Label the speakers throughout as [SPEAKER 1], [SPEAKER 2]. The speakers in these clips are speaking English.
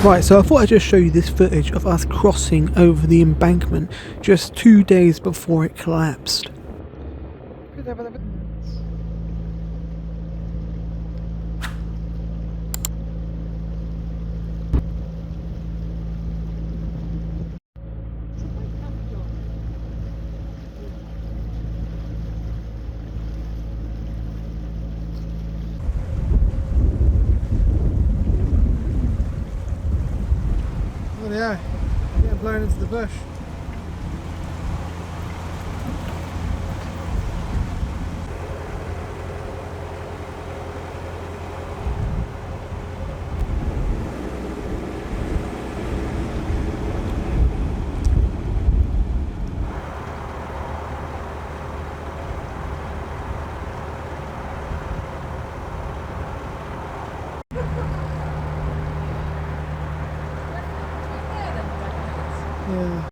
[SPEAKER 1] Right, so I thought I'd just show you this footage of us crossing over the embankment just 2 days before it collapsed. Oh yeah, getting blown into the bush. Yeah.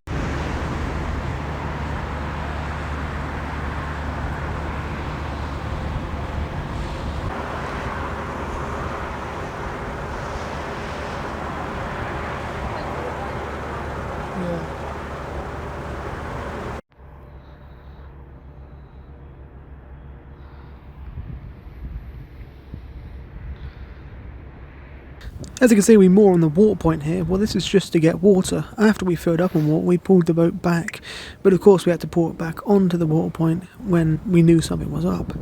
[SPEAKER 1] As you can see, we moor on the water point here. Well, this is just to get water. After we filled up on water, we pulled the boat back. But of course we had to pull it back onto the water point when we knew something was up.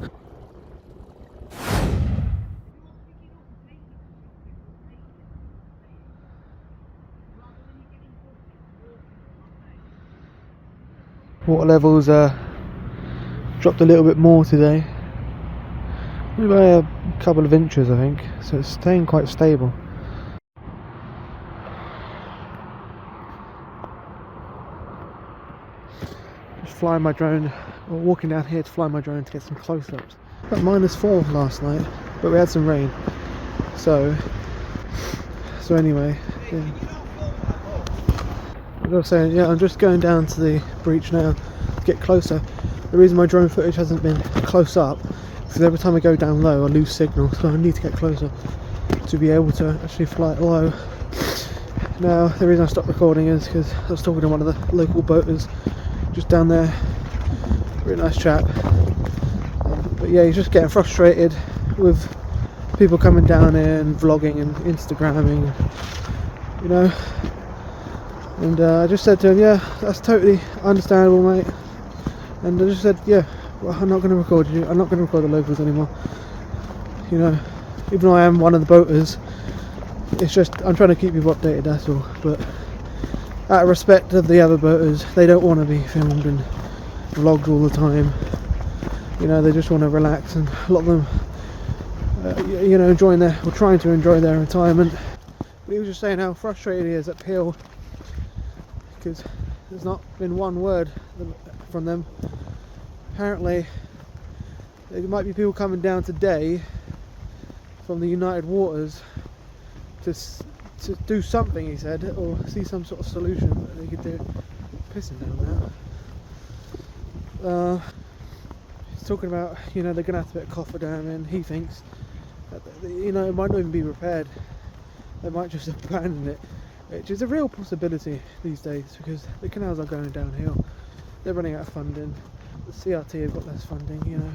[SPEAKER 1] Water levels dropped a little bit more today. Maybe by a couple of inches, I think. So it's staying quite stable. Just flying my drone, or walking down here to fly my drone to get some close-ups. At -4 last night, but we had some rain. So anyway, yeah. As I was saying, yeah, I'm just going down to the breach now to get closer. The reason my drone footage hasn't been close up is because every time I go down low I lose signal, so I need to get closer to be able to actually fly it low. Now, the reason I stopped recording is because I was talking to one of the local boaters just down there. Really nice chap. But yeah, he's just getting frustrated with people coming down here and vlogging and Instagramming, you know. And I just said to him, yeah, that's totally understandable, mate. And I just said, yeah, well, I'm not going to record you. I'm not going to record the locals anymore. You know, even though I am one of the boaters, it's just I'm trying to keep people updated, that's all. But out of respect of the other boaters, they don't want to be filmed and vlogged all the time. You know, they just want to relax, and a lot of them, you know, trying to enjoy their retirement. But he was just saying how frustrated he is at Peel, because there's not been one word from them. Apparently there might be people coming down today from the United Waters to do something, he said, or see some sort of solution that they could do. Pissing down now. He's talking about, you know, they're going to have to put a cofferdam in. He thinks that, you know, it might not even be repaired. They might just abandon it, which is a real possibility these days because the canals are going downhill. They're running out of funding. The CRT have got less funding, you know,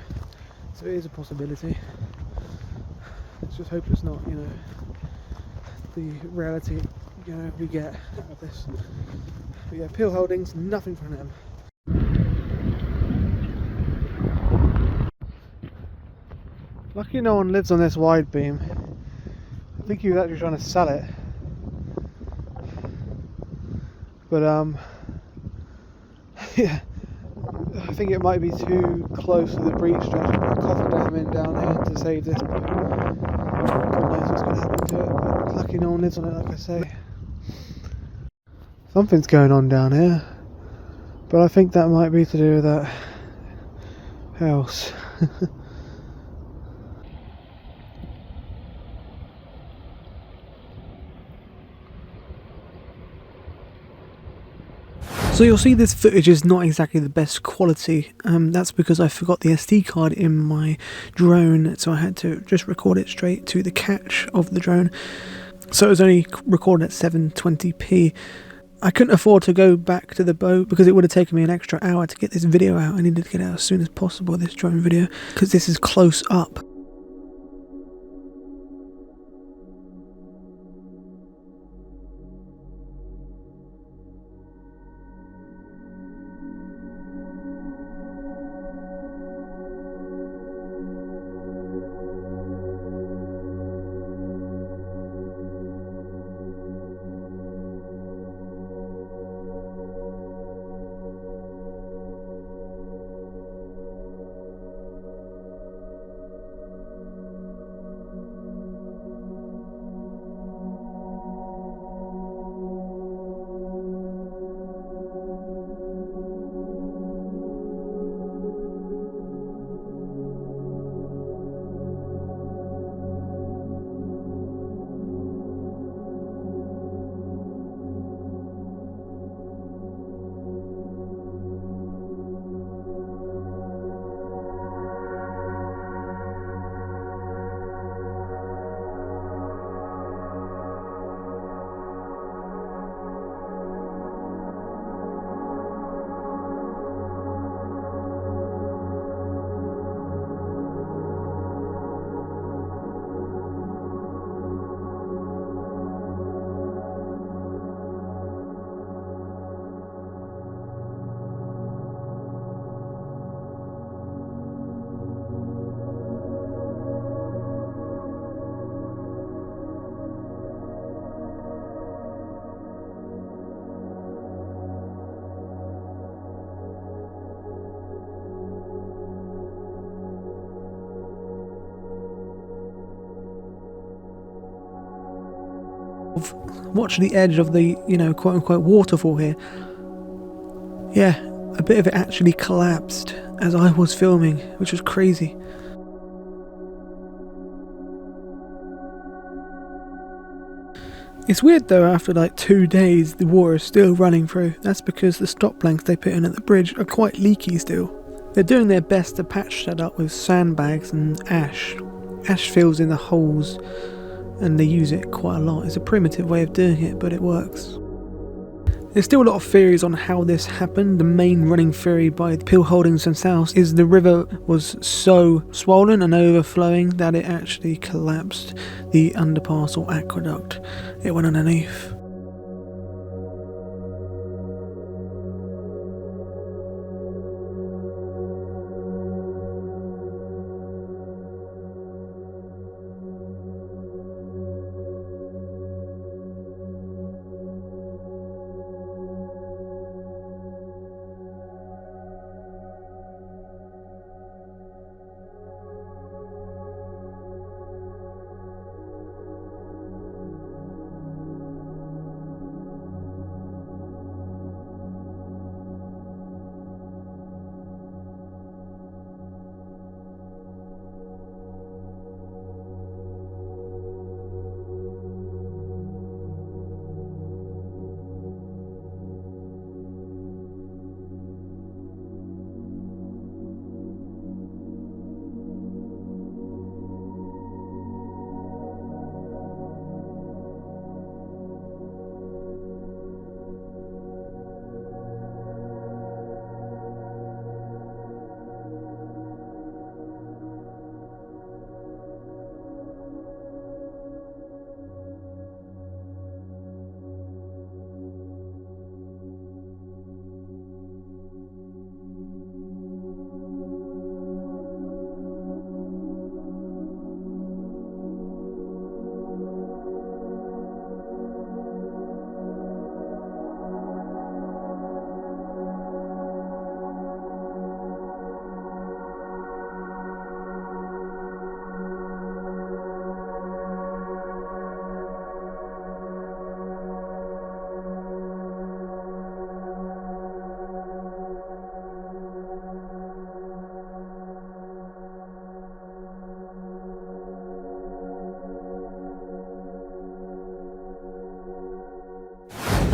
[SPEAKER 1] so it is a possibility. Let's just hope it's not, you know, the reality, you know, we get out of this. But yeah, Peel Holdings, nothing from them. Lucky no one lives on this wide beam. I think he was actually trying to sell it. But yeah, I think it might be too close to the breach to actually put a cofferdam in down here to save this boat. God knows what's going to happen to it, but lucky no one lives on it, like I say. Something's going on down here, but I think that might be to do with that house. So you'll see this footage is not exactly the best quality. That's because I forgot the SD card in my drone, so I had to just record it straight to the catch of the drone. so it was only recorded at 720p. I couldn't afford to go back to the boat because it would have taken me an extra hour to get this video out. I needed to get it out as soon as possible, this drone video, because this is close up. Watch the edge of the, quote unquote waterfall here. Yeah, a bit of it actually collapsed as I was filming, which was crazy. It's weird though, after like 2 days the water is still running through. That's because the stop planks they put in at the bridge are quite leaky still. They're doing their best to patch that up with sandbags and ash. Ash fills in the holes and they use it quite a lot. It's a primitive way of doing it, but it works. There's still a lot of theories on how this happened. The main running theory by the Peel Holdings themselves is the river was so swollen and overflowing that it actually collapsed the underpass or aqueduct. It went underneath.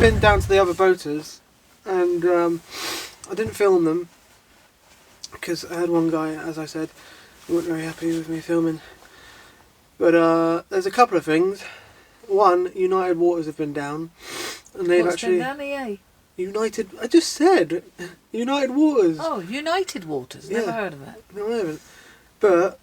[SPEAKER 1] Been down to the other boaters and I didn't film them because I had one guy, as I said, who wasn't very happy with me filming, but there's a couple of things. One, United Waters have been down, and they've
[SPEAKER 2] What's
[SPEAKER 1] actually
[SPEAKER 2] been down here?
[SPEAKER 1] United. I just said United Waters.
[SPEAKER 2] Oh, United Waters. Never heard of it.
[SPEAKER 1] No, I haven't. But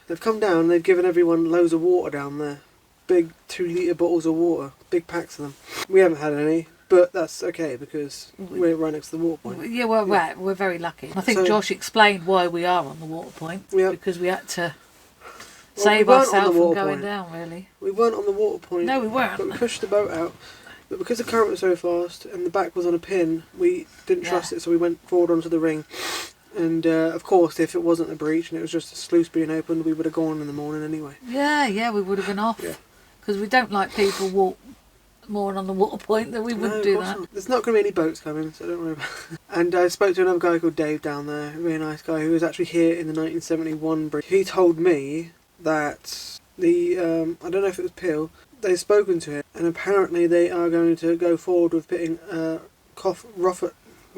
[SPEAKER 1] they've come down. They've given everyone loads of water down there. Big 2-litre bottles of water. Big packs of them. We haven't had any, but that's okay because we're right next to the water point.
[SPEAKER 2] Yeah, well, we're very lucky. I think
[SPEAKER 1] So-
[SPEAKER 2] Josh explained why we are on the water point.
[SPEAKER 1] Yeah.
[SPEAKER 2] Because we had to
[SPEAKER 1] Well,
[SPEAKER 2] save
[SPEAKER 1] we weren't on the
[SPEAKER 2] ourselves from
[SPEAKER 1] water
[SPEAKER 2] going
[SPEAKER 1] point.
[SPEAKER 2] down, really.
[SPEAKER 1] We weren't on the water point.
[SPEAKER 2] No, we weren't.
[SPEAKER 1] But we pushed the boat out. But because the current was so fast and the back was on a pin, we didn't trust it, so we went forward onto the ring. And of course, if it wasn't a breach and it was just a sluice being opened, we would have gone in the morning anyway.
[SPEAKER 2] Yeah, we would have been off.
[SPEAKER 1] Yeah.
[SPEAKER 2] Because we don't like people walk more on the water point than we wouldn't do that.
[SPEAKER 1] There's not going to be any boats coming, so don't worry about it. And I spoke to another guy called Dave down there, a really nice guy, who was actually here in the 1971 bridge. He told me that the, I don't know if it was Peel, they've spoken to him, and apparently they are going to go forward with putting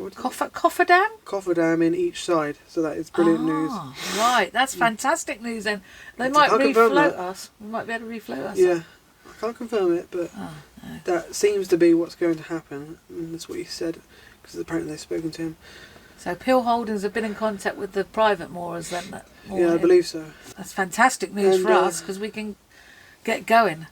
[SPEAKER 1] cofferdam in each side, so that is brilliant news.
[SPEAKER 2] Right, that's fantastic news then. They might refloat us. We might be able to refloat us.
[SPEAKER 1] Yeah, I can't confirm it, but that seems to be what's going to happen, and that's what he said, because apparently they've spoken to him.
[SPEAKER 2] So Peel Holdings have been in contact with the private moorers then?
[SPEAKER 1] Yeah, I believe so.
[SPEAKER 2] That's fantastic news for us, because we can get going.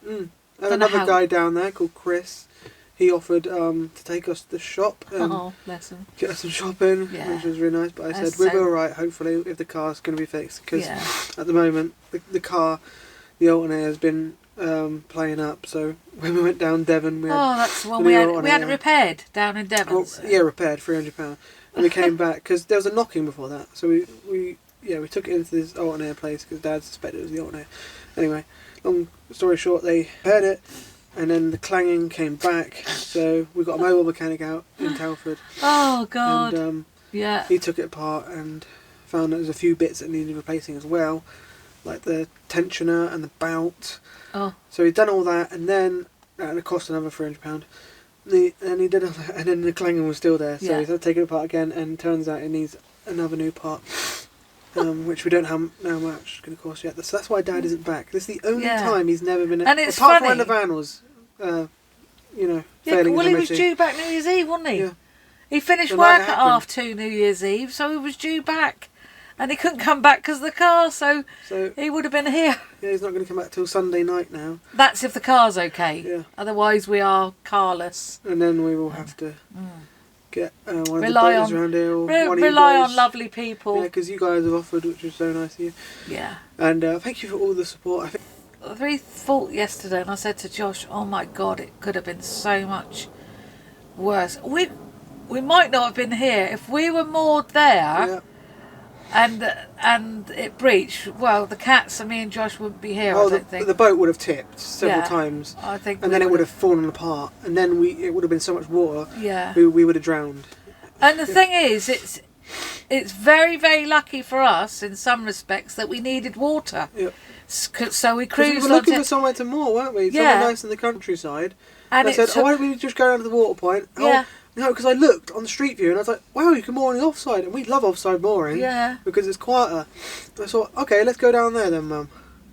[SPEAKER 1] Another guy down there called Chris, he offered to take us to the shop and
[SPEAKER 2] bless him.
[SPEAKER 1] get us some shopping, which was really nice. But I said, we'll be alright, hopefully, if the car's going to be fixed. Because at the moment, the car, the alternator has been playing up. So when we went down Devon, we had
[SPEAKER 2] that's the one we had it repaired down in Devon.
[SPEAKER 1] Oh, yeah, repaired, £300. And we came back, because there was a knocking before that. So we took it into this alternator place, because Dad suspected it was the alternator. Anyway, long story short, they heard it. And then the clanging came back, so we got a mobile mechanic out in Telford.
[SPEAKER 2] Oh God!
[SPEAKER 1] And he took it apart and found that there was a few bits that needed replacing as well, like the tensioner and the bout.
[SPEAKER 2] Oh.
[SPEAKER 1] So he'd done all that, and then it cost another £300. And he did all that, and then the clanging was still there, so he had to take it apart again. And turns out it needs another new part. Which we don't know how much it's going to cost yet. So that's why Dad isn't back. This is the only time he's never been.
[SPEAKER 2] And it's
[SPEAKER 1] apart
[SPEAKER 2] funny.
[SPEAKER 1] from when the van was, failing.
[SPEAKER 2] Well, he was due back New Year's Eve, wasn't he?
[SPEAKER 1] Yeah.
[SPEAKER 2] He finished work at 2:30 New Year's Eve, so he was due back, and he couldn't come back because of the car. So he would have been here.
[SPEAKER 1] Yeah, he's not going to come back till Sunday night now.
[SPEAKER 2] That's if the car's okay.
[SPEAKER 1] Yeah.
[SPEAKER 2] Otherwise, we are carless.
[SPEAKER 1] And then we will have to. Get one of the boaters around here, or one of you
[SPEAKER 2] rely
[SPEAKER 1] guys.
[SPEAKER 2] on lovely people.
[SPEAKER 1] Yeah, because you guys have offered, which is so nice of you.
[SPEAKER 2] Yeah.
[SPEAKER 1] And thank you for all the support. I think
[SPEAKER 2] We thought yesterday, and I said to Josh, "Oh my God, it could have been so much worse. We might not have been here if we were moored there, and it breached. Well, the cats and me and Josh wouldn't be here. I don't think
[SPEAKER 1] the boat would have tipped several times.
[SPEAKER 2] I think,
[SPEAKER 1] and then it would have fallen apart, and then it would have been so much water.
[SPEAKER 2] Yeah.
[SPEAKER 1] We would have drowned.
[SPEAKER 2] And the thing is, it's very, very lucky for us in some respects that we needed water.
[SPEAKER 1] Yeah.
[SPEAKER 2] So we cruised.
[SPEAKER 1] We were looking for somewhere to moor, weren't we? Somewhere nice in the countryside. And I said, why don't we just go down to the water point?
[SPEAKER 2] Yeah.
[SPEAKER 1] No, because I looked on the street view and I was like, wow, you can moor on the offside. And we love offside mooring.
[SPEAKER 2] Yeah. Because
[SPEAKER 1] it's quieter. I thought, okay, let's go down there then, Mum.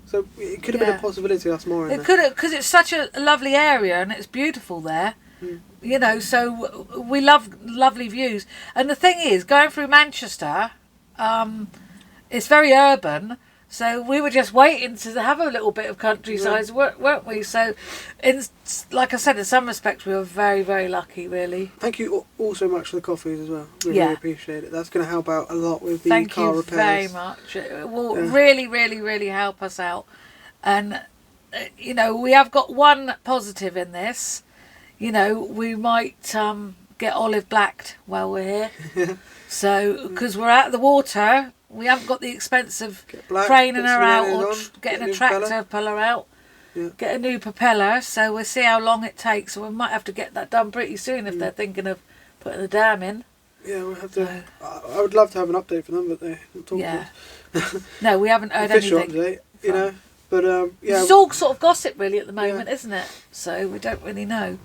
[SPEAKER 1] So it could have been a possibility of us mooring there.
[SPEAKER 2] It could have, because it's such a lovely area and it's beautiful there. So we love lovely views. And the thing is, going through Manchester, it's very urban. So we were just waiting to have a little bit of countryside, weren't we? So, like I said, in some respects, we were very, very lucky, really.
[SPEAKER 1] Thank you all so much for the coffees as well. We really appreciate it. That's going to help out a lot with the car repairs.
[SPEAKER 2] Thank you very much. It will really, really, really help us out. And, we have got one positive in this. We might get olive blacked while we're here. So, because we're out of the water... We haven't got the expense of training her out or getting a tractor puller out. Yeah. Get a new propeller, so we'll see how long it takes. So we might have to get that done pretty soon if they're thinking of putting the dam in.
[SPEAKER 1] Yeah, we'll have to. I would love to have an update for them, but they're not talking to us.
[SPEAKER 2] No, we haven't heard anything.
[SPEAKER 1] Update, But
[SPEAKER 2] it's all sort of gossip really at the moment, isn't it? So we don't really know.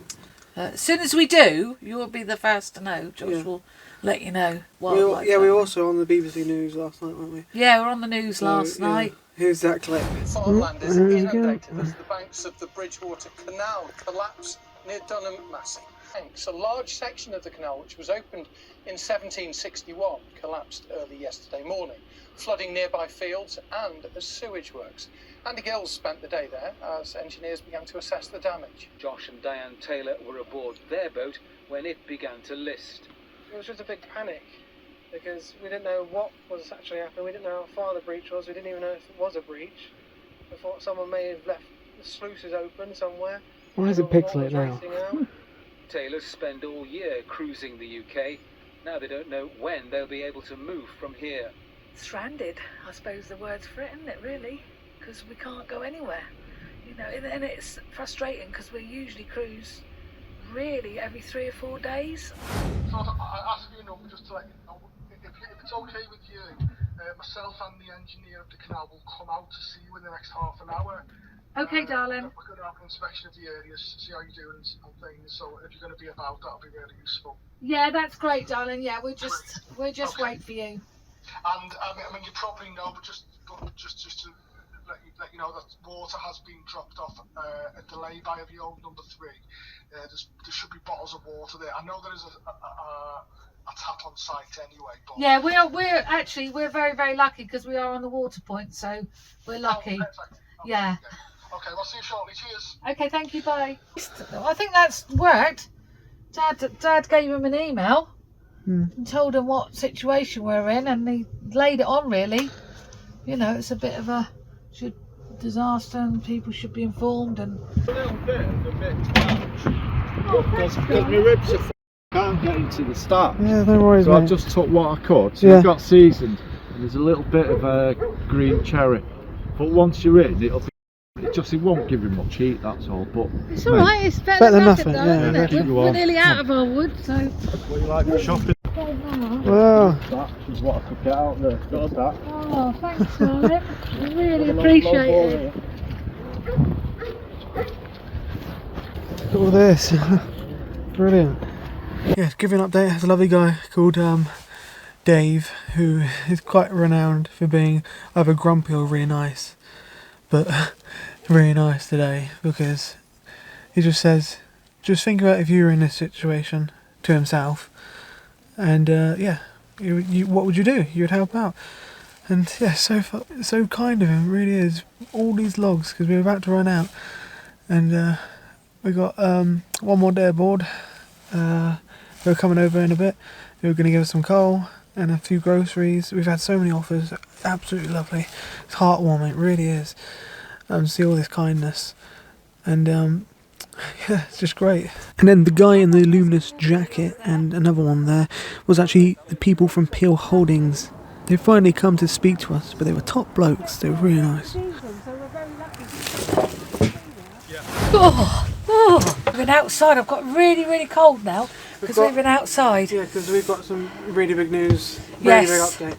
[SPEAKER 2] As soon as we do, you will be the first to know. Josh will let you know.
[SPEAKER 1] We were also on the BBC News last night, weren't we?
[SPEAKER 2] Yeah, we were on the news last night.
[SPEAKER 1] Here's that clip.
[SPEAKER 3] Farmlanders inundated as the banks of the Bridgewater Canal collapsed near Dunham Massey. A large section of the canal, which was opened in 1761, collapsed early yesterday morning, flooding nearby fields and as sewage works. Andy Gills spent the day there as engineers began to assess the damage.
[SPEAKER 4] Josh and Diane Taylor were aboard their boat when it began to list.
[SPEAKER 5] It was just a big panic because we didn't know what was actually happening. We didn't know how far the breach was. We didn't even know if it was a breach. We thought someone may have left the sluices open somewhere.
[SPEAKER 1] Why is it pixelated now?
[SPEAKER 4] Taylors spend all year cruising the UK. Now they don't know when they'll be able to move from here.
[SPEAKER 2] Stranded, I suppose the word's for it, isn't it, really? Because we can't go anywhere. You know, and it's frustrating because we usually cruise really every 3 or 4 days.
[SPEAKER 6] So I ask you a number just to let you know, if it's okay with you, myself and the engineer of the canal will come out to see you in the next half an hour.
[SPEAKER 2] Okay, darling.
[SPEAKER 6] We're going to have an inspection of the areas, see how you're doing and things. So if you're going to be about, that'll be really useful.
[SPEAKER 2] Yeah, that's great, darling. Yeah, we'll just okay. Wait for you.
[SPEAKER 6] And I mean, you probably know, but just to let you know that water has been dropped off a delay by of the old number 3. There should be bottles of water there. I know there is a tap on site anyway. But
[SPEAKER 2] yeah, we're very, very lucky because we are on the water point, so we're lucky.
[SPEAKER 6] Okay,
[SPEAKER 2] yeah.
[SPEAKER 6] Okay, we'll see you shortly. Cheers.
[SPEAKER 2] Okay, thank you. Bye. I think that's worked. Dad gave him an email and told him what situation we're in, and he laid it on really. You know, it's a bit of a disaster and people should be informed. And
[SPEAKER 7] a little bit because my ribs are can't get into the starch.
[SPEAKER 1] Yeah, no worries,
[SPEAKER 7] so
[SPEAKER 1] mate.
[SPEAKER 7] I just took what I could. So
[SPEAKER 1] Yeah.
[SPEAKER 7] you've got seasoned, and there's a little bit of a green cherry. But once you're in, it won't give you much heat. That's all. But
[SPEAKER 2] it's all right. It's better than nothing, though,
[SPEAKER 1] yeah,
[SPEAKER 2] isn't it? We're nearly out of our wood, so.
[SPEAKER 7] What you like for shopping?
[SPEAKER 1] Wow.
[SPEAKER 7] That is what I could get out there. Got that.
[SPEAKER 2] Oh, thanks, darling. I really appreciate it.
[SPEAKER 1] Look at all this. Brilliant. Yeah, to give you an update, there's a lovely guy called Dave, who is quite renowned for being either grumpy or really nice. But really nice today, because he just says, just think about if you were in this situation, to himself, and yeah, you what would you do? You would help out. And yeah, so kind of him, really is. All these logs, because we were about to run out, and we got one more day aboard. They're coming over in a bit. They were going to give us some coal and a few groceries. We've had so many offers, absolutely lovely. It's heartwarming, it really is. See all this kindness, and yeah, it's just great. And then the guy in the luminous jacket and another one there was actually the people from Peel Holdings. They finally come to speak to us, but they were top blokes. They were really nice.
[SPEAKER 2] We've been outside. I've got really, really cold now because we've been outside.
[SPEAKER 1] Yeah, because we've got some really big news.
[SPEAKER 2] Yes.
[SPEAKER 1] Big update.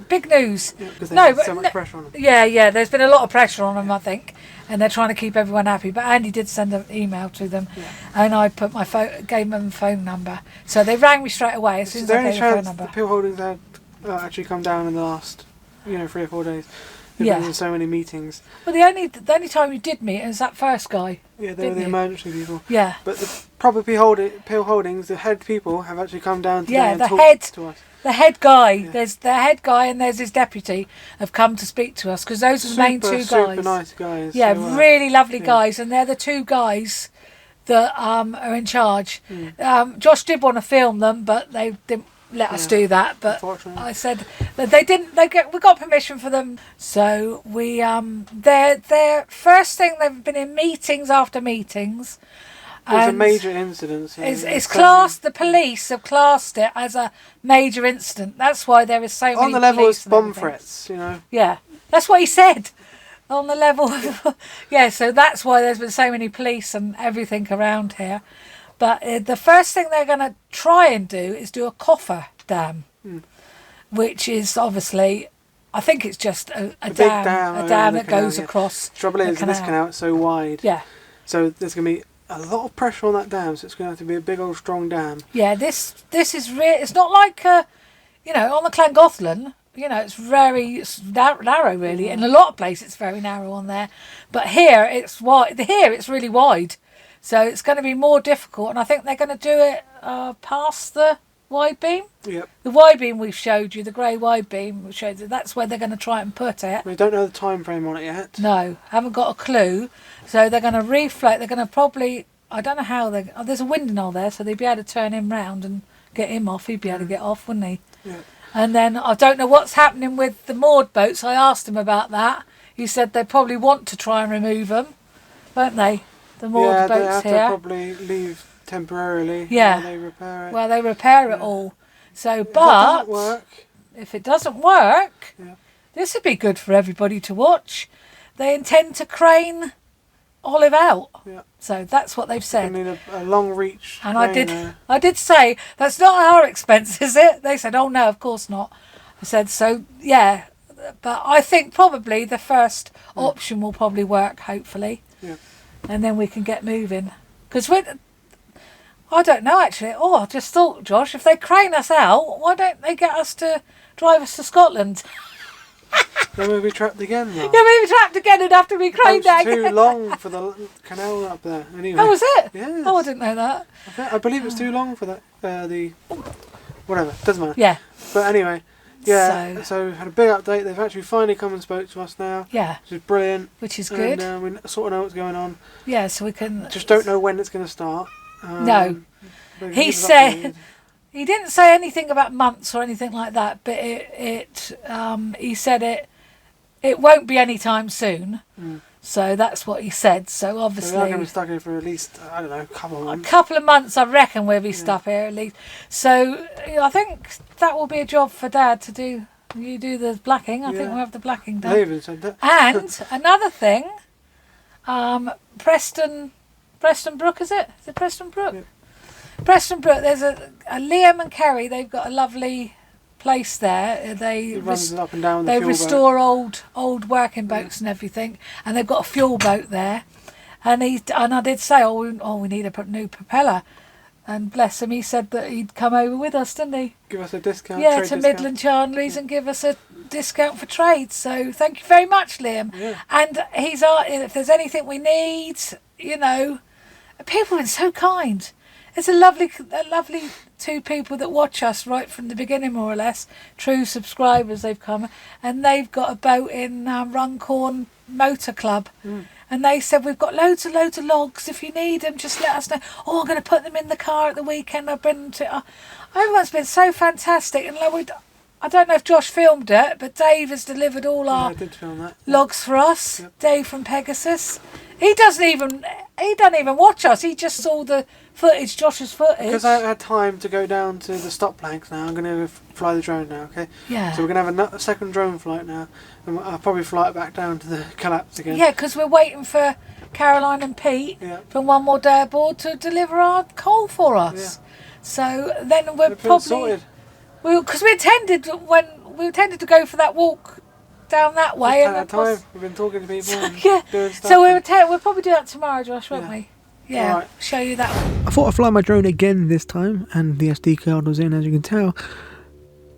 [SPEAKER 2] Big news.
[SPEAKER 1] Yeah, because there's so much pressure on them.
[SPEAKER 2] Yeah, there's been a lot of pressure on them, I think, and they're trying to keep everyone happy. But Andy did send an email to them, and I put gave them a phone number, so they rang me straight away as soon as I gave them a phone number.
[SPEAKER 1] The Peel Holdings had actually come down in the last, 3 or 4 days. They've been in so many meetings.
[SPEAKER 2] Well, the only time we did meet is that first guy.
[SPEAKER 1] Yeah, they were the emergency people.
[SPEAKER 2] Yeah.
[SPEAKER 1] But the proper Peel Holdings, the head people, have actually come down today and talked to us.
[SPEAKER 2] The head guy, there's the head guy and there's his deputy have come to speak to us because those are the main 2 guys.
[SPEAKER 1] Super nice guys.
[SPEAKER 2] Yeah, really lovely guys, and they're the 2 guys that are in charge. Josh did want to film them, but they didn't let us do that. But I said that they didn't. We got permission for them, so we their first thing, they've been in meetings after meetings.
[SPEAKER 1] It was a major incident.
[SPEAKER 2] It's classed. The police have classed it as a major incident. That's why there is so many.
[SPEAKER 1] On the level
[SPEAKER 2] of
[SPEAKER 1] bomb threats,
[SPEAKER 2] Yeah, that's what he said. On the level, yeah. So that's why there's been so many police and everything around here. But the first thing they're going to try and do is do a coffer dam, which is obviously, I think it's just a dam that goes across.
[SPEAKER 1] The trouble is, this canal is so wide.
[SPEAKER 2] Yeah.
[SPEAKER 1] So there's going to be a lot of pressure on that dam, so it's going to have to be a big old strong dam.
[SPEAKER 2] Yeah, this is it's not like on the Llangollen. it's very narrow really. In a lot of places it's very narrow on there, but here it's wide. Here it's really wide, so it's going to be more difficult. And I think they're going to do it past the wide beam.
[SPEAKER 1] Yep.
[SPEAKER 2] The wide beam we've showed you, the grey wide beam, we showed you, that's where they're going to try and put it.
[SPEAKER 1] We don't know the time frame on it yet.
[SPEAKER 2] No, haven't got a clue. So they're going to reflate. They're going to probably, I don't know how they. Oh, there's a windmill there, so they'd be able to turn him round and get him off. He'd be able to get off, wouldn't he?
[SPEAKER 1] Yeah.
[SPEAKER 2] And then I don't know what's happening with the moored boats. I asked him about that. He said they probably want to try and remove them, won't they? The moored
[SPEAKER 1] they
[SPEAKER 2] boats
[SPEAKER 1] have
[SPEAKER 2] here.
[SPEAKER 1] to probably leave temporarily
[SPEAKER 2] Yeah.
[SPEAKER 1] while they repair it.
[SPEAKER 2] Well, they repair it all. So,
[SPEAKER 1] If that
[SPEAKER 2] but
[SPEAKER 1] doesn't work,
[SPEAKER 2] if it doesn't work,
[SPEAKER 1] Yeah.
[SPEAKER 2] this would be good for everybody to watch. They intend to crane Olive out.
[SPEAKER 1] Yeah.
[SPEAKER 2] So that's what they've
[SPEAKER 1] you
[SPEAKER 2] said.
[SPEAKER 1] need a long reach.
[SPEAKER 2] And I
[SPEAKER 1] crane
[SPEAKER 2] did
[SPEAKER 1] there.
[SPEAKER 2] I did say, that's not our expense, is it? They said, oh no, of course not. I said, so yeah, but I think probably the first option will probably work, hopefully.
[SPEAKER 1] Yeah.
[SPEAKER 2] And then we can get moving. Because I don't know actually. Oh, I just thought, Josh, if they crane us out, why don't they get us to drive us to Scotland?
[SPEAKER 1] Then we'll be trapped again, though.
[SPEAKER 2] Yeah, maybe trapped again and have to be craned out
[SPEAKER 1] It's too
[SPEAKER 2] again.
[SPEAKER 1] long for the canal up there. Anyway.
[SPEAKER 2] Oh, was it?
[SPEAKER 1] Yes.
[SPEAKER 2] Oh, I didn't know that.
[SPEAKER 1] I believe it's too long for that. Whatever, doesn't matter.
[SPEAKER 2] Yeah.
[SPEAKER 1] But anyway, yeah. So we had a big update. They've actually finally come and spoke to us now.
[SPEAKER 2] Yeah.
[SPEAKER 1] Which is brilliant.
[SPEAKER 2] Which is good.
[SPEAKER 1] And we sort of know what's going on.
[SPEAKER 2] Yeah, so we can.
[SPEAKER 1] Just don't know when it's going to start.
[SPEAKER 2] No.
[SPEAKER 1] But
[SPEAKER 2] He
[SPEAKER 1] give us
[SPEAKER 2] said
[SPEAKER 1] updated.
[SPEAKER 2] he didn't say anything about months or anything like that, but he said it won't be any time soon. So that's what he said. So
[SPEAKER 1] So we are
[SPEAKER 2] obviously
[SPEAKER 1] going to be stuck here for at least, I don't know, a couple of
[SPEAKER 2] a
[SPEAKER 1] months.
[SPEAKER 2] couple of months, I reckon we'll be stuck here at least. So I think that will be a job for Dad to do. You do the blacking. I think
[SPEAKER 1] Yeah.
[SPEAKER 2] we'll have the blacking
[SPEAKER 1] They
[SPEAKER 2] done.
[SPEAKER 1] even said that.
[SPEAKER 2] And another thing, Preston Brook, is it? Is it Preston Brook?
[SPEAKER 1] Yeah.
[SPEAKER 2] Preston Brook. There's a Liam and Kerry. They've got a lovely place there. They
[SPEAKER 1] It runs up and down the
[SPEAKER 2] they
[SPEAKER 1] fuel boat.
[SPEAKER 2] restore old working boats and everything, and they've got a fuel boat there. And I did say, we need a new propeller. And bless him, he said that he'd come over with us, didn't he?
[SPEAKER 1] Give us a discount.
[SPEAKER 2] Yeah,
[SPEAKER 1] trade
[SPEAKER 2] to
[SPEAKER 1] discount.
[SPEAKER 2] Midland Chandleys and give us a discount for trade. So thank you very much, Liam.
[SPEAKER 1] Yeah.
[SPEAKER 2] And if there's anything we need, people have been so kind. It's a lovely two people that watch us right from the beginning, more or less. True subscribers, they've come, and they've got a boat in Runcorn Motor Club. And they said, we've got loads of logs. If you need them, just let us know. Oh, I'm going to put them in the car at the weekend. I'll bring them to... Everyone's been so fantastic. And I don't know if Josh filmed it, but Dave has delivered all
[SPEAKER 1] Yeah,
[SPEAKER 2] our
[SPEAKER 1] I did film that.
[SPEAKER 2] logs for us.
[SPEAKER 1] Yep.
[SPEAKER 2] Dave from Pegasus. He doesn't even watch us. He just saw the footage, Josh's footage.
[SPEAKER 1] Because I had time to go down to the stop planks now, I'm going to fly the drone now, okay?
[SPEAKER 2] Yeah.
[SPEAKER 1] So we're going to have a second drone flight now, and I'll probably fly it back down to the collapse again.
[SPEAKER 2] Yeah, because we're waiting for Caroline and Pete
[SPEAKER 1] Yeah.
[SPEAKER 2] from One More Day Aboard to deliver our coal for us. So then we're
[SPEAKER 1] Everything's
[SPEAKER 2] probably...
[SPEAKER 1] sorted.
[SPEAKER 2] Because we intended to go for that walk down that way.
[SPEAKER 1] We've
[SPEAKER 2] And
[SPEAKER 1] had
[SPEAKER 2] of course-
[SPEAKER 1] time. We've been talking to people and
[SPEAKER 2] yeah.
[SPEAKER 1] doing stuff.
[SPEAKER 2] So we'll probably do that tomorrow, Josh, won't
[SPEAKER 1] Yeah.
[SPEAKER 2] we? Yeah.
[SPEAKER 1] Alright.
[SPEAKER 2] Show you that.
[SPEAKER 1] I thought I'd fly my drone again this time, and the SD card was in, as you can tell,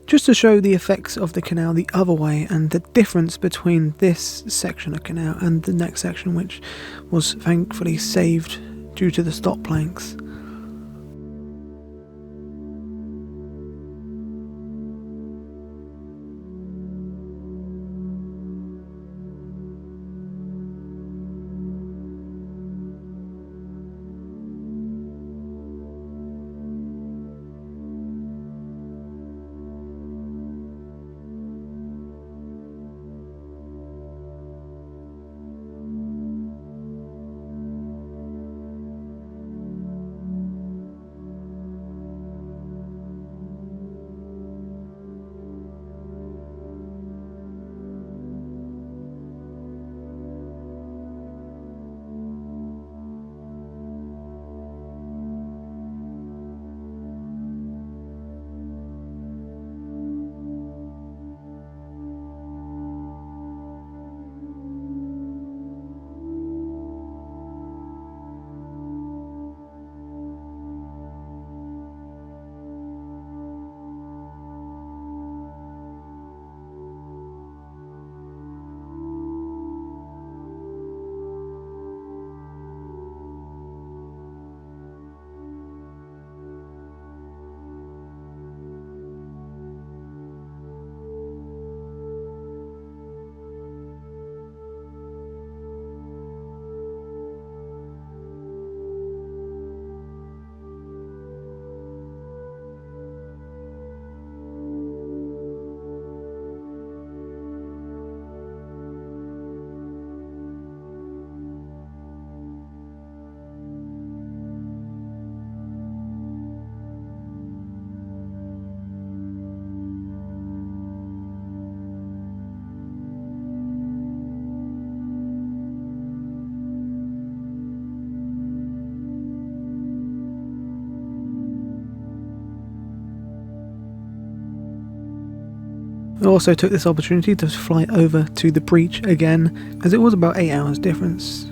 [SPEAKER 1] just to show the effects of the canal the other way and the difference between this section of canal and the next section, which was thankfully saved due to the stop planks. I also took this opportunity to fly over to the breach again, as it was about 8 hours difference.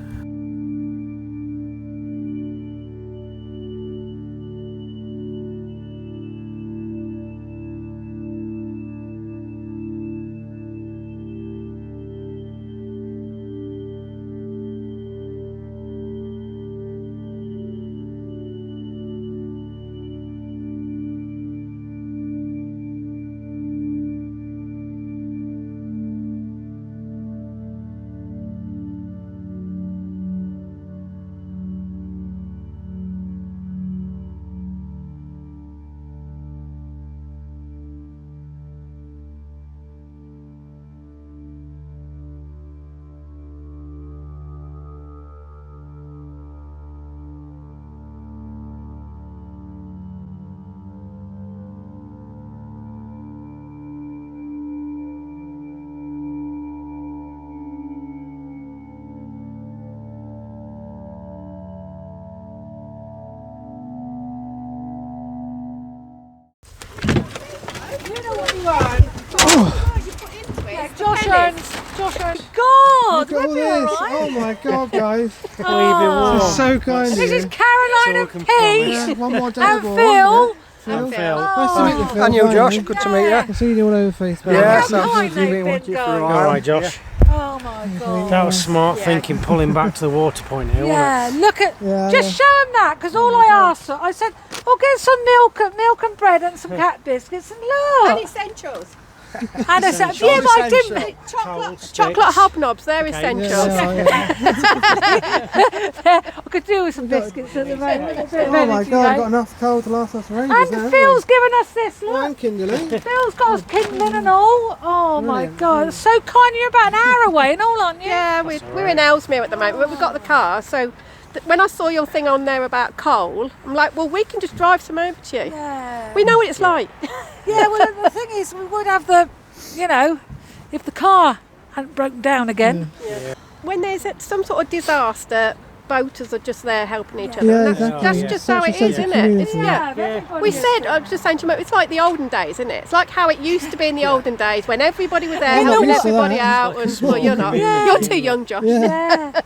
[SPEAKER 2] Josh earns. God,
[SPEAKER 1] Look at all
[SPEAKER 2] we'll be
[SPEAKER 1] this!
[SPEAKER 2] alright.
[SPEAKER 1] Oh my god, guys!
[SPEAKER 2] Oh.
[SPEAKER 1] This is so kind of
[SPEAKER 2] This
[SPEAKER 1] you.
[SPEAKER 2] is Caroline and Pete
[SPEAKER 1] Yeah, one more day
[SPEAKER 2] and
[SPEAKER 1] aboard,
[SPEAKER 2] Phil.
[SPEAKER 1] Phil.
[SPEAKER 8] Phil.
[SPEAKER 1] Nice to meet you, Phil.
[SPEAKER 8] And you, Josh.
[SPEAKER 1] Finally.
[SPEAKER 8] Good to meet you.
[SPEAKER 1] I've seen you all over Facebook.
[SPEAKER 8] Yeah,
[SPEAKER 2] How
[SPEAKER 8] so
[SPEAKER 2] kind they've been,
[SPEAKER 8] for a
[SPEAKER 2] guys.
[SPEAKER 8] while.
[SPEAKER 9] All right, Josh.
[SPEAKER 2] Oh my God.
[SPEAKER 9] That was smart thinking, pulling back to the water point here,
[SPEAKER 2] Yeah, look at.
[SPEAKER 1] Yeah,
[SPEAKER 2] Just show them that, because all I asked for, I said, "Oh, get some milk and bread and some cat biscuits, and look."
[SPEAKER 10] And essentials.
[SPEAKER 2] And I said, "Yeah, but I didn't."
[SPEAKER 10] Chocolate hobnobs, they're
[SPEAKER 1] Yeah,
[SPEAKER 10] essentials.
[SPEAKER 2] I could do with some biscuits at the moment. A bit of
[SPEAKER 1] Oh my
[SPEAKER 2] energy,
[SPEAKER 1] god, I've
[SPEAKER 2] eh?
[SPEAKER 1] got enough coal to last us for ages
[SPEAKER 2] And
[SPEAKER 1] now.
[SPEAKER 2] Phil's given us this. Look,
[SPEAKER 1] I'm kindling.
[SPEAKER 2] Phil's got us kindling and all. Oh my
[SPEAKER 1] Brilliant,
[SPEAKER 2] God, it's so kind. You're about an hour away and all, aren't you?
[SPEAKER 10] Yeah, we're in Ellesmere at the moment, but we've got the car, so when I saw your thing on there about coal, I'm like, well, we can just drive some over to you.
[SPEAKER 2] Yeah.
[SPEAKER 10] We know what it's like.
[SPEAKER 2] Yeah, well, the thing is, we would have the, you know, if the car hadn't broken down again.
[SPEAKER 10] When there's some sort of disaster, boaters are just there helping each other.
[SPEAKER 1] Yeah,
[SPEAKER 10] And
[SPEAKER 1] exactly.
[SPEAKER 10] that's
[SPEAKER 1] Yeah.
[SPEAKER 10] just how
[SPEAKER 1] Such a
[SPEAKER 10] it
[SPEAKER 1] sense
[SPEAKER 10] is,
[SPEAKER 1] of
[SPEAKER 10] isn't it?
[SPEAKER 1] community.
[SPEAKER 2] Yeah.
[SPEAKER 10] We said, I was just saying to you, it's like the olden days, isn't it? It's like how it used to be in the olden days when everybody was there
[SPEAKER 1] I'm not
[SPEAKER 10] helping
[SPEAKER 1] used to
[SPEAKER 10] everybody
[SPEAKER 1] that.
[SPEAKER 10] out. And well, you're not. You're too young, Josh.
[SPEAKER 1] Yeah.
[SPEAKER 2] Yeah.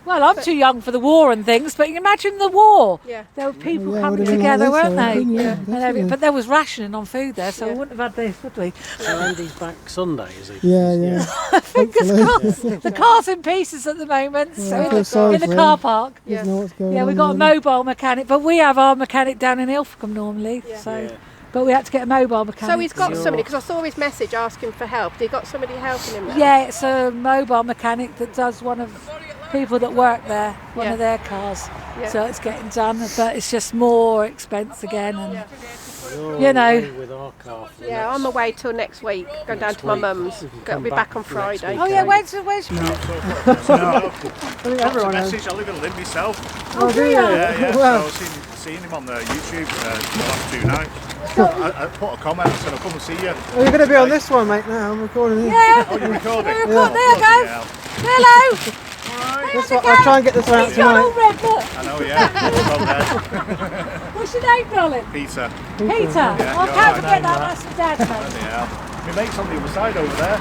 [SPEAKER 2] Well, I'm too young for the war and things, but you imagine the war.
[SPEAKER 10] Yeah.
[SPEAKER 2] There were people
[SPEAKER 1] Yeah,
[SPEAKER 2] coming
[SPEAKER 1] would have been
[SPEAKER 2] together,
[SPEAKER 1] like this,
[SPEAKER 2] weren't they?
[SPEAKER 1] wouldn't it? Yeah,
[SPEAKER 2] And everything.
[SPEAKER 1] definitely.
[SPEAKER 2] But there was rationing on food there, so we
[SPEAKER 10] Yeah.
[SPEAKER 2] wouldn't have had this, would we?
[SPEAKER 9] So Andy's back Sunday, is he?
[SPEAKER 1] Yeah.
[SPEAKER 2] Fingers
[SPEAKER 1] Hopefully.
[SPEAKER 2] crossed. The car's in pieces at the moment,
[SPEAKER 1] Yeah,
[SPEAKER 2] so
[SPEAKER 1] I feel sorry
[SPEAKER 2] in the
[SPEAKER 1] for
[SPEAKER 2] car
[SPEAKER 1] him.
[SPEAKER 2] park.
[SPEAKER 1] Doesn't know what's going
[SPEAKER 2] Yeah,
[SPEAKER 1] on.
[SPEAKER 2] we got a
[SPEAKER 1] really.
[SPEAKER 2] mobile mechanic, but we have our mechanic down in Ilfracombe normally.
[SPEAKER 10] Yeah.
[SPEAKER 2] So,
[SPEAKER 9] Yeah.
[SPEAKER 2] but we had to get a mobile mechanic.
[SPEAKER 10] So he's got
[SPEAKER 9] You're-
[SPEAKER 10] somebody, because I saw his message asking for help. He got somebody helping him there?
[SPEAKER 2] Yeah, it's a mobile mechanic that does one of people that work there, one
[SPEAKER 10] Yeah.
[SPEAKER 2] of their cars.
[SPEAKER 10] Yeah.
[SPEAKER 2] So it's getting done, but it's just more expense again, and
[SPEAKER 9] You're
[SPEAKER 2] You know.
[SPEAKER 9] away with our car for the
[SPEAKER 10] Yeah,
[SPEAKER 9] next-
[SPEAKER 10] I'm away till next week. Going down to my
[SPEAKER 9] week.
[SPEAKER 10] mum's.
[SPEAKER 9] You can
[SPEAKER 10] Got to
[SPEAKER 9] come
[SPEAKER 10] be
[SPEAKER 9] back
[SPEAKER 10] back on
[SPEAKER 9] for next
[SPEAKER 10] Friday.
[SPEAKER 9] week.
[SPEAKER 2] oh yeah, where's
[SPEAKER 1] I think everyone knows.
[SPEAKER 11] message. I live in Lynn myself.
[SPEAKER 1] Oh, do you?
[SPEAKER 11] Yeah.
[SPEAKER 1] Well,
[SPEAKER 11] So I've seen him on the YouTube the last 2 nights. I put a comment and said I'll come and see you.
[SPEAKER 1] well, you're going to be on this one, mate, now. I'm recording here.
[SPEAKER 2] Yeah,
[SPEAKER 11] Oh, you're recording?
[SPEAKER 2] there you go.
[SPEAKER 11] Bloody hell.
[SPEAKER 2] Hello.
[SPEAKER 1] This one, I'll try and get this one out
[SPEAKER 2] He's got all
[SPEAKER 1] tonight.
[SPEAKER 2] red, look.
[SPEAKER 11] I know, yeah. Well there.
[SPEAKER 2] What's your name, darling?
[SPEAKER 11] Peter.
[SPEAKER 2] Peter.
[SPEAKER 11] Yeah,
[SPEAKER 2] I
[SPEAKER 11] you're
[SPEAKER 2] can't
[SPEAKER 11] right.
[SPEAKER 2] forget that. That's my dad's name.
[SPEAKER 11] Bloody hell. My mate's on the other side over there.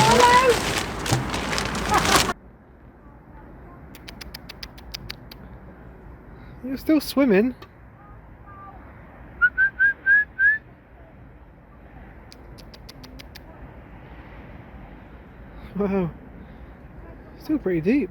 [SPEAKER 2] Hello.
[SPEAKER 1] You're still swimming. Wow. Still pretty deep.